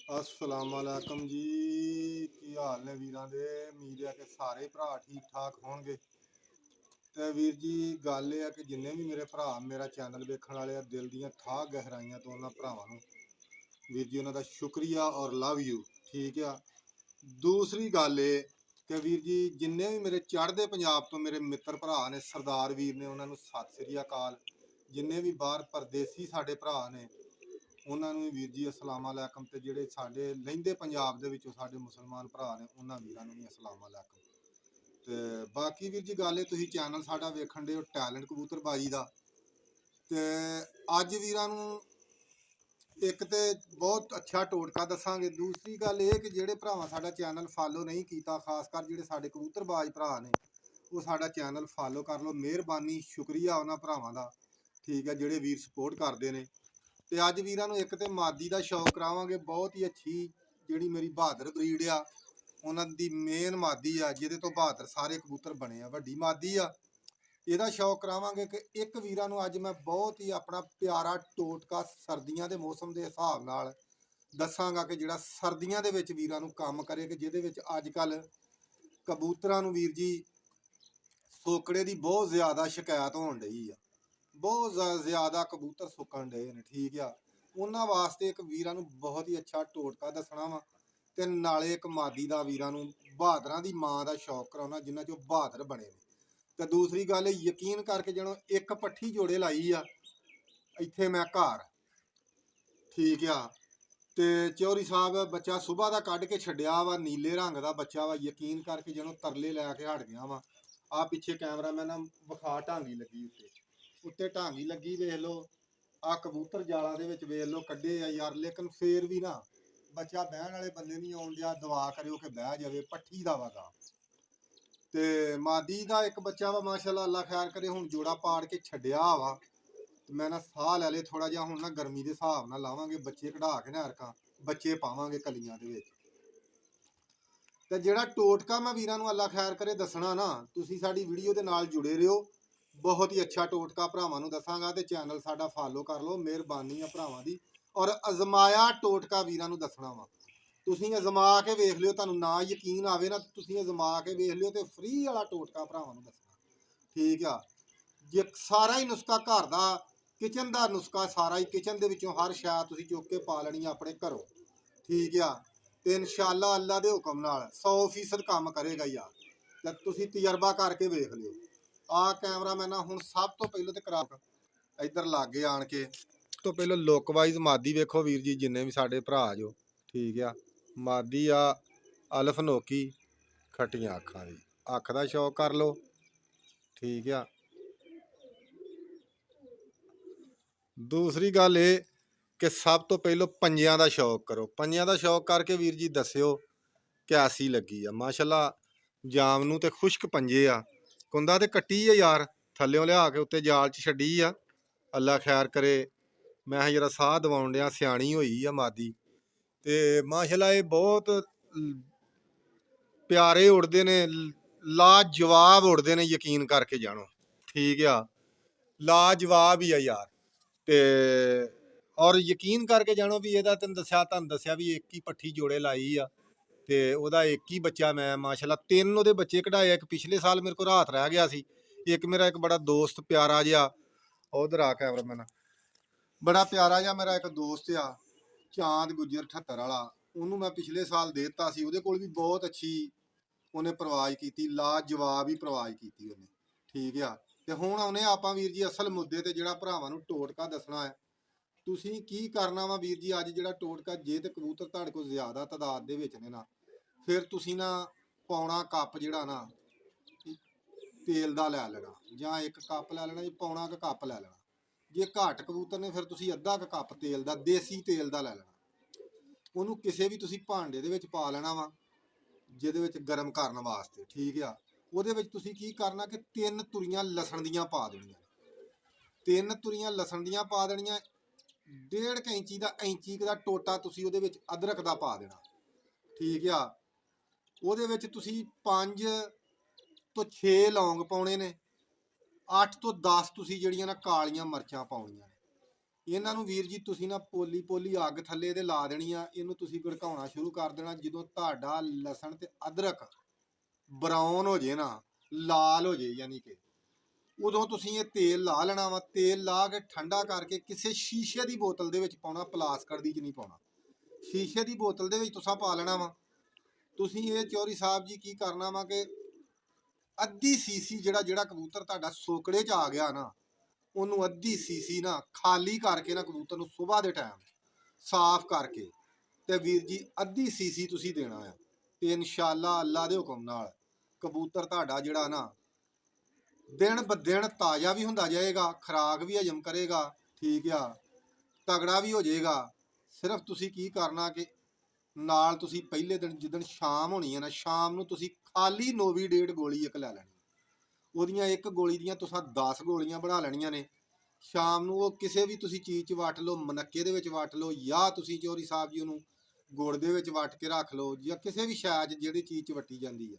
अस्सलाम वालेकुम जी। की हाल ने वीरां दे? उम्मीद है कि सारे भरा ठीक ठाक होंगे। तो वीर जी गल यह है कि जिन्ने भी मेरे भरा मेरा चैनल वेखण वाले दिल दियां थाह गहराइयां तो उन्होंने भरावां नूं वीर जी उन्हों का शुक्रिया और लव यू। ठीक है। दूसरी गल ये कि वीर जी जिन्ने भी मेरे चढ़ते पंजाब तो मेरे मित्र भरा ने सरदार वीर ने उन्होंने सत श्री अकाल। जिन्ने भी बाहर परदेसी साडे भरा ने उन्होंने भी वीर जी अस्सलाम वालेकुम। तो ਜਿਹੜੇ ਸਾਡੇ ਲਹਿੰਦੇ ਪੰਜਾਬ ਦੇ ਵਿੱਚੋਂ ਸਾਡੇ ਮੁਸਲਮਾਨ ਭਰਾ ਨੇ ਉਹਨਾਂ ਵੀਰਾਂ ਨੂੰ ਵੀ अस्सलाम वालेकुम। ਤੇ ਬਾਕੀ ਵੀਰ ਜੀ ਗੱਲ ਇਹ ਤੁਸੀਂ ਚੈਨਲ ਸਾਡਾ ਵੇਖਣ ਦੇ ਹੋ ਟੈਲੈਂਟ ਕਬੂਤਰਬਾਜੀ ਦਾ। ਤੇ ਅੱਜ ਵੀਰਾਂ ਨੂੰ ਇੱਕ ਤੇ ਬਹੁਤ ਅੱਛਾ ਟੋਟਕਾ ਦੱਸਾਂਗੇ। ਦੂਸਰੀ ਗੱਲ ਇਹ ਕਿ ਜਿਹੜੇ ਭਰਾਵਾਂ ਸਾਡਾ ਚੈਨਲ ਫਾਲੋ ਨਹੀਂ ਕੀਤਾ, ਖਾਸ ਕਰ ਜਿਹੜੇ ਸਾਡੇ ਕਬੂਤਰਬਾਜ਼ ਭਰਾ ਨੇ, ਉਹ ਸਾਡਾ ਚੈਨਲ ਫਾਲੋ ਕਰ ਲਓ। ਮਿਹਰਬਾਨੀ, ਸ਼ੁਕਰੀਆ ਉਹਨਾਂ ਭਰਾਵਾਂ ਦਾ। ਠੀਕ ਹੈ, ਜਿਹੜੇ ਵੀਰ ਸਪੋਰਟ ਕਰਦੇ ਨੇ। ਤੇ ਅੱਜ ਵੀਰਾਂ ਨੂੰ ਇੱਕ ਤੇ ਮਾਦੀ ਦਾ ਸ਼ੌਕ ਕਰਾਵਾਂਗੇ। ਬਹੁਤ ਹੀ ਅੱਛੀ ਜਿਹੜੀ ਮੇਰੀ ਬਹਾਦਰ ਬਰੀਡ ਆ, ਉਹਨਾਂ ਦੀ ਮੇਨ ਮਾਦੀ ਆ ਜਿਹਦੇ ਤੋਂ ਬਹਾਦਰ ਸਾਰੇ ਕਬੂਤਰ ਬਣੇ ਆ, ਵੱਡੀ ਮਾਦੀ ਆ। ਇਹਦਾ ਸ਼ੌਕ ਕਰਾਵਾਂਗੇ ਕਿ ਇੱਕ ਵੀਰਾਂ ਨੂੰ ਅੱਜ ਮੈਂ ਬਹੁਤ ਹੀ ਆਪਣਾ ਪਿਆਰਾ ਟੋਟਕਾ ਸਰਦੀਆਂ ਦੇ ਮੌਸਮ ਦੇ ਹਿਸਾਬ ਨਾਲ ਦੱਸਾਂਗਾ ਕਿ ਜਿਹੜਾ ਸਰਦੀਆਂ ਦੇ ਵਿੱਚ ਵੀਰਾਂ ਨੂੰ ਕੰਮ ਕਰੇ, ਕਿ ਜਿਹਦੇ ਵਿੱਚ ਅੱਜ ਕੱਲ ਕਬੂਤਰਾਂ ਨੂੰ ਵੀਰ ਜੀ ਸੋਕੜੇ ਦੀ ਬਹੁਤ ਜ਼ਿਆਦਾ ਸ਼ਿਕਾਇਤ ਹੋਣ ਡਈ ਆ। बहुत ज़्यादा कबूतर सुकन डे ने। ठीक है, उन्होंने वास्ते एक वीरां नूं बहुत ही अच्छा टोटका दसना वा ते नाले एक मादी दा वीरां नूं बहादरां दी मां दा शौक कराउणा जिन्हां चों बहादर बने ने। ते दूसरी गल यकीन करके जणो एक पट्ठी जोड़े लाई आ इत्थे मैं घर। ठीक है, ते चौधरी साहब बच्चा सुबह दा कढ के छड्डिया वा, नीले रंग दा बच्चा वा। यकीन करके जणो तरले लैके हट गया वा। आ पिछे कैमरा मैन विखा ढांगी लगी उत्ते उत्ते ढांगी लगी वेख लो। आ कबूतर जालों दे विच वेख लो कड्डे आ यार, लेकिन फिर भी ना बच्चा बहन वाले बंदे नहीं आउण दिया। दुआ करियो कि बह जावे, पट्ठी दा वगा। ते मादी दा एक बच्चा वा माशाअल्लाह, अल्लाह खैर करे। हुण जोड़ा पाड़ के छड्डिया वा ते मैं ना साह लै ले थोड़ा जिहा। हुण ना गर्मी दे हिसाब नाल लावांगे बच्चे कढा के ना अरकां बच्चे पावांगे कलियां दे विच। ते जिहड़ा टोटका मैं वीरां नूं अल्लाह खैर करे दसना ना, तुसीं साडी वीडियो दे नाल जुड़े रहियो। बहुत ही अच्छा टोटका भरावां नूं दसांगा ते चैनल साडा फॉलो कर लो। मेहरबानी है भरावां दी। और अजमाया टोटका वीरां नूं दसना वा। तुसीं अजमा के वेख लियो, तुहानूं ना यकीन आवे ना, तुसीं अजमा के वेख लियो ते फ्री वाला टोटका भरावां नूं दसना। ठीक आ, जे सारा ही नुस्खा घर दा किचन दा नुस्खा, सारा ही किचन दे विचों हर शै तुसीं चुक के पा लैणी अपने घरों। ठीक आ, ते इंशाअल्लाह अल्लाह दे हुक्म नाल 100% काम करेगा यार। ते तुसीं तजर्बा करके वेख लियो। आ कैमरा मैन हुण सब तो पहले तो करा इधर लागे आण के तो पहले लुक वाइज मादी वेखो वीर जी, जिन्ने भी साडे भरा जो। ठीक आ, मादी आ अल्फ नोकी, खट्टियां अखां दी, अख दा शौक कर लो। ठीक आ, दूसरी गल ये कि सब तो पहलो पंजियां दा शौक करो। पंजियां दा शौक करके वीर जी दस्सियो कैसी लगी आ। माशाअल्लाह जाम नूं ते खुश्क पंजे आ। कुंदा ते कट्टी है यार, थल्लियों लिया के उत्ते जाल च छड्डी आ। अल्लाह खैर करे, मैं जरा साह दवाउण डिया, सियाणी होई आ मादी। ते माशाअल्लाह ये बहुत प्यारे उड़दे ने, लाजवाब उड़दे ने, यकीन करके जानो। ठीक आ, लाजवाब ही आ यार। ते और यकीन करके जानो भी ਇਹਦਾ ਤੈਨੂੰ ਦੱਸਿਆ ਵੀ ਇੱਕ ਹੀ ਪੱਠੀ ਜੋੜੇ ਲਾਈ ਆ ਤੇ ਉਹਦਾ ਇੱਕ ਹੀ ਬੱਚਾ ਮੈਂ ਮਾਸ਼ਾਅੱਲਾ 3 ਉਹਦੇ ਬੱਚੇ ਕਢਾਏ। ਇੱਕ ਪਿਛਲੇ ਸਾਲ ਮੇਰੇ ਕੋਲ ਰਾਤ ਰਹਿ ਗਿਆ ਸੀ। ਇੱਕ ਮੇਰਾ ਇੱਕ ਬੜਾ ਦੋਸਤ ਪਿਆਰਾ ਜਿਹਾ, ਉਧਰ ਆ ਕੈਮਰਾਮੈਨ, ਬੜਾ ਪਿਆਰਾ ਜਿਹਾ ਮੇਰਾ ਇੱਕ ਦੋਸਤ ਆ ਚਾਂਦ ਗੁੱਜਰ 78 ਵਾਲਾ, ਉਹਨੂੰ ਮੈਂ ਪਿਛਲੇ ਸਾਲ ਦੇ ਦਿੱਤਾ ਸੀ। ਉਹਦੇ ਕੋਲ ਵੀ ਬਹੁਤ ਅੱਛੀ ਉਹਨੇ ਪ੍ਰਵਾਜ ਕੀਤੀ, ਲਾਜਵਾਬ ਹੀ ਪ੍ਰਵਾਜ ਕੀਤੀ ਉਹਨੇ। ਠੀਕ ਆ, ਤੇ ਹੁਣ ਆਉਨੇ ਆਪਾਂ ਵੀਰ ਜੀ ਅਸਲ ਮੁੱਦੇ ਤੇ, ਜਿਹੜਾ ਭਰਾਵਾਂ ਨੂੰ ਟੋਟਕਾ ਦੱਸਣਾ ਹੈ। ਤੁਸੀਂ ਕੀ ਕਰਨਾ ਵਾ ਵੀਰ ਜੀ, ਅੱਜ ਜਿਹੜਾ ਟੋਟਕਾ, ਜੇ ਤੇ ਕਬੂਤਰ ਤੁਹਾਡੇ ਕੋਲ ਜ਼ਿਆਦਾ ਤਾਦਾਦ ਦੇ ਵਿੱਚ ਨੇ ਨਾ, ਫਿਰ ਤੁਸੀਂ ਨਾ ਪੌਣਾ ਕੱਪ ਜਿਹੜਾ ਨਾ ਤੇਲ ਦਾ ਲੈ ਲੈਣਾ, ਜਾਂ 1 ਕੱਪ ਲੈ ਲੈਣਾ ਜੀ, ਪੌਣਾ ਕੁ ਕੱਪ ਲੈ ਲੈਣਾ। ਜੇ ਘੱਟ ਕਬੂਤਰ ਨੇ ਫਿਰ ਤੁਸੀਂ ਅੱਧਾ ਕੁ ਕੱਪ ਤੇਲ ਦਾ, ਦੇਸੀ ਤੇਲ ਦਾ ਲੈ ਲੈਣਾ। ਉਹਨੂੰ ਕਿਸੇ ਵੀ ਤੁਸੀਂ ਭਾਂਡੇ ਦੇ ਵਿੱਚ ਪਾ ਲੈਣਾ ਵਾ ਜਿਹਦੇ ਵਿੱਚ ਗਰਮ ਕਰਨ ਵਾਸਤੇ। ਠੀਕ ਆ, ਉਹਦੇ ਵਿੱਚ ਤੁਸੀਂ ਕੀ ਕਰਨਾ ਕਿ 3 ਤੁਰੀਆਂ ਲਸਣ ਦੀਆਂ ਪਾ ਦੇਣੀਆਂ। 3 ਤੁਰੀਆਂ ਲਸਣ ਦੀਆਂ ਪਾ ਦੇਣੀਆਂ। 1.5 ਇੰਚੀ ਦਾ ਇੰਚੀ ਦਾ ਟੋਟਾ ਤੁਸੀਂ ਉਹਦੇ ਵਿੱਚ ਅਦਰਕ ਦਾ ਪਾ ਦੇਣਾ। ਠੀਕ ਆ, ਉਹਦੇ ਵਿੱਚ ਤੁਸੀਂ 5 ਤੋਂ 6 ਲੌਂਗ ਪਾਉਣੇ ਨੇ। 8 ਤੋਂ 10 ਤੁਸੀਂ ਜਿਹੜੀਆਂ ਨਾ ਕਾਲੀਆਂ ਮਿਰਚਾਂ ਪਾਉਣੀਆਂ ਨੇ। ਇਹਨਾਂ ਨੂੰ ਵੀਰ ਜੀ ਤੁਸੀਂ ਨਾ ਪੋਲੀ ਪੋਲੀ ਅੱਗ ਥੱਲੇ ਦੇ ਲਾ ਦੇਣੀ ਆ। ਇਹਨੂੰ ਤੁਸੀਂ ਗੜਕਾਉਣਾ ਸ਼ੁਰੂ ਕਰ ਦੇਣਾ। ਜਦੋਂ ਤੁਹਾਡਾ ਲਸਣ ਤੇ ਅਦਰਕ ਬਰਾਊਨ ਹੋ ਜੇ ਨਾ, ਲਾਲ ਹੋ ਜੇ, ਯਾਨੀ ਕਿ ਉਦੋਂ ਤੁਸੀਂ ਇਹ ਤੇਲ ਲਾ ਲੈਣਾ ਵਾ। ਤੇਲ ਲਾ ਕੇ ਠੰਡਾ ਕਰਕੇ ਕਿਸੇ ਸ਼ੀਸ਼ੇ ਦੀ ਬੋਤਲ ਦੇ ਵਿੱਚ ਪਾਉਣਾ, ਪਲਾਸਕਟ ਦੀ ਚ ਨਹੀਂ ਪਾਉਣਾ। ਸ਼ੀਸ਼ੇ ਦੀ ਬੋਤਲ ਦੇ ਵਿੱਚ ਤੁਸੀਂ ਪਾ ਲੈਣਾ ਵਾ। ਤੁਸੀਂ ਇਹ ਚੌਧਰੀ ਸਾਹਿਬ ਜੀ ਕੀ ਕਰਨਾ ਵਾ ਕਿ ਅੱਧੀ ਸੀਸੀ ਜਿਹੜਾ ਕਬੂਤਰ ਤੁਹਾਡਾ ਸੋਕੜੇ 'ਚ ਆ ਗਿਆ ਨਾ, ਉਹਨੂੰ ਅੱਧੀ ਸੀਸੀ ਨਾ ਖਾਲੀ ਕਰਕੇ ਨਾ ਕਬੂਤਰ ਨੂੰ ਸਵੇਰ ਦੇ ਟਾਈਮ ਸਾਫ਼ ਕਰਕੇ ਤੇ ਵੀਰ ਜੀ ਅੱਧੀ ਸੀਸੀ ਤੁਸੀਂ ਦੇਣਾ ਆ। ਤੇ ਇਨਸ਼ਾਅੱਲਾ ਅੱਲਾ ਦੇ ਹੁਕਮ ਨਾਲ ਕਬੂਤਰ ਤੁਹਾਡਾ ਜਿਹੜਾ ਨਾ ਦਿਨ ਬ ਦਿਨ ਤਾਜ਼ਾ ਵੀ ਹੁੰਦਾ ਜਾਏਗਾ, ਖੁਰਾਕ ਵੀ ਹਜਮ ਕਰੇਗਾ, ਠੀਕ ਆ, ਤਗੜਾ ਵੀ ਹੋ ਜਾਏਗਾ। ਸਿਰਫ ਤੁਸੀਂ ਕੀ ਕਰਨਾ ਕਿ ਨਾਲ ਤੁਸੀਂ ਪਹਿਲੇ ਦਿਨ ਜਿੱਦਣ ਸ਼ਾਮ ਹੋਣੀ ਹੈ ਨਾ, ਸ਼ਾਮ ਨੂੰ ਤੁਸੀਂ ਖਾਲੀ ਨੋਵੀਡੇਟ ਗੋਲੀ ਇੱਕ ਲੈ ਲੈਣੀ। ਉਹਦੀਆਂ ਇੱਕ ਗੋਲੀ ਦੀਆਂ ਤੁਸੀਂ 10 ਗੋਲੀਆਂ ਬਣਾ ਲੈਣੀਆਂ ਨੇ। ਸ਼ਾਮ ਨੂੰ ਉਹ ਕਿਸੇ ਵੀ ਤੁਸੀਂ ਚੀਜ਼ 'ਚ ਵਟ ਲਓ, ਮਨੱਕੇ ਦੇ ਵਿੱਚ ਵਟ ਲਓ, ਜਾਂ ਤੁਸੀਂ ਚੌਧਰੀ ਸਾਹਿਬ ਜੀ ਉਹਨੂੰ ਗੁੜ ਦੇ ਵਿੱਚ ਵਟ ਕੇ ਰੱਖ ਲਓ, ਜਾਂ ਕਿਸੇ ਵੀ ਸ਼ਾਇਦ ਜਿਹੜੀ ਚੀਜ਼ 'ਚ ਵਟੀ ਜਾਂਦੀ ਹੈ।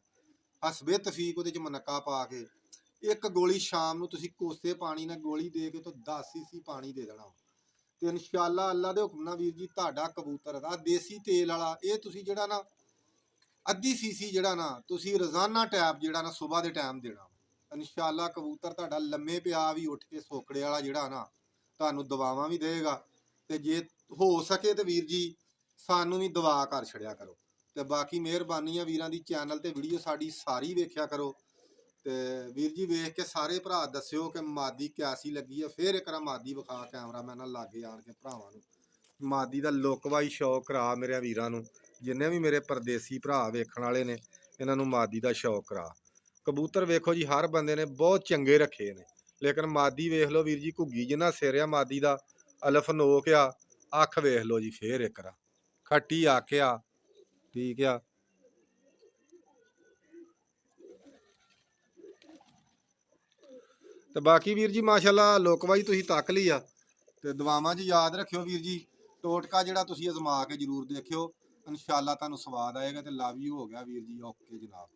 ਹਸਬੇ ਤਫੀਕ ਉਹਦੇ 'ਚ ਮਨੱਕਾ ਪਾ ਕੇ ਇੱਕ ਗੋਲੀ ਸ਼ਾਮ ਨੂੰ ਤੁਸੀਂ ਕੋਸੇ ਪਾਣੀ ਨਾਲ ਗੋਲੀ ਦੇ ਕੇ ਤੋਂ 10 ਸੀਸੀ ਪਾਣੀ ਦੇ ਦੇਣਾ। ਤੇ ਇਨਸ਼ਾਅੱਲਾ ਅੱਲਾ ਦੇ ਹੁਕਮ ਨਾਲ ਵੀਰ ਜੀ ਤੁਹਾਡਾ ਕਬੂਤਰ ਦਾ ਦੇਸੀ ਤੇਲ ਵਾਲਾ ਇਹ ਤੁਸੀਂ ਜਿਹੜਾ ਨਾ ਅੱਧੀ ਸੀਸੀ ਜਿਹੜਾ ਨਾ ਤੁਸੀਂ ਰੋਜ਼ਾਨਾ ਟੈਪ ਜਿਹੜਾ ਨਾ ਸਵੇਰ ਦੇ ਟਾਈਮ ਦੇਣਾ। ਇਨਸ਼ਾਅੱਲਾ ਕਬੂਤਰ ਤੁਹਾਡਾ ਲੰਮੇ ਪਿਆ ਵੀ ਉੱਠ ਕੇ ਸੋਕੜੇ ਵਾਲਾ ਜਿਹੜਾ ਨਾ ਤੁਹਾਨੂੰ ਦਵਾਵਾਂ ਵੀ ਦੇਗਾ। ਤੇ ਜੇ ਹੋ ਸਕੇ ਤੇ ਵੀਰ ਜੀ ਸਾਨੂੰ ਵੀ ਦਵਾ ਕਰ ਛੜਿਆ ਕਰੋ। ਤੇ ਬਾਕੀ ਮਿਹਰਬਾਨੀ ਆ ਵੀਰਾਂ ਦੀ, ਚੈਨਲ ਤੇ ਵੀਡੀਓ ਸਾਡੀ ਸਾਰੀ ਵੇਖਿਆ ਕਰੋ। ਤੇ ਵੀਰ ਜੀ ਵੇਖ ਕੇ ਸਾਰੇ ਭਰਾ ਦੱਸਿਓ ਕਿ ਮਾਦੀ ਕਿਆਸੀ ਲੱਗੀ ਆ। ਫਿਰ ਇੱਕ ਵਾਰ ਮਾਦੀ ਵਿਖਾ ਕੈਮਰਾਮੈਨ ਨਾਲ ਲਾਗੇ ਆਣ ਕੇ ਭਰਾਵਾਂ ਨੂੰ ਮਾਦੀ ਦਾ ਲੁੱਕ ਵਾਈ ਸ਼ੌਕ ਕਰਾ। ਮੇਰੇ ਵੀਰਾਂ ਨੂੰ ਜਿੰਨੇ ਵੀ ਮੇਰੇ ਪਰਦੇਸੀ ਭਰਾ ਵੇਖਣ ਵਾਲੇ ਨੇ ਇਹਨਾਂ ਨੂੰ ਮਾਦੀ ਦਾ ਸ਼ੌਕ ਕਰਾ। ਕਬੂਤਰ ਵੇਖੋ ਜੀ ਹਰ ਬੰਦੇ ਨੇ ਬਹੁਤ ਚੰਗੇ ਰੱਖੇ ਨੇ, ਲੇਕਿਨ ਮਾਦੀ ਵੇਖ ਲਓ ਵੀਰ ਜੀ ਘੁੱਗੀ ਜਿੰਨਾ ਸਿਰ ਆ ਮਾਦੀ ਦਾ, ਅਲਫ ਨੋਕ ਆ, ਅੱਖ ਵੇਖ ਲਓ ਜੀ ਫੇਰ ਇੱਕ ਵਾਰ ਖੱਟੀ ਅੱਖ ਆ, ਠੀਕ ਆ। ਤੇ ਬਾਕੀ ਵੀਰ ਜੀ ਮਾਸ਼ਾਅੱਲਾ ਲੋਕਵਾਈ ਤੁਸੀਂ ਤੱਕ ਲਈ ਆ। ਤੇ ਦੁਆਵਾਂ 'ਚ ਯਾਦ ਰੱਖਿਓ ਵੀਰ ਜੀ, ਟੋਟਕਾ ਜਿਹੜਾ ਤੁਸੀਂ ਅਜ਼ਮਾ ਕੇ ਜ਼ਰੂਰ ਦੇਖਿਓ। ਇਨਸ਼ਾਅੱਲਾ ਤੁਹਾਨੂੰ ਸਵਾਦ ਆਏਗਾ। ਤੇ ਲਵ ਯੂ ਹੋ ਗਿਆ ਵੀਰ ਜੀ, ਓਕੇ ਜਨਾਬ।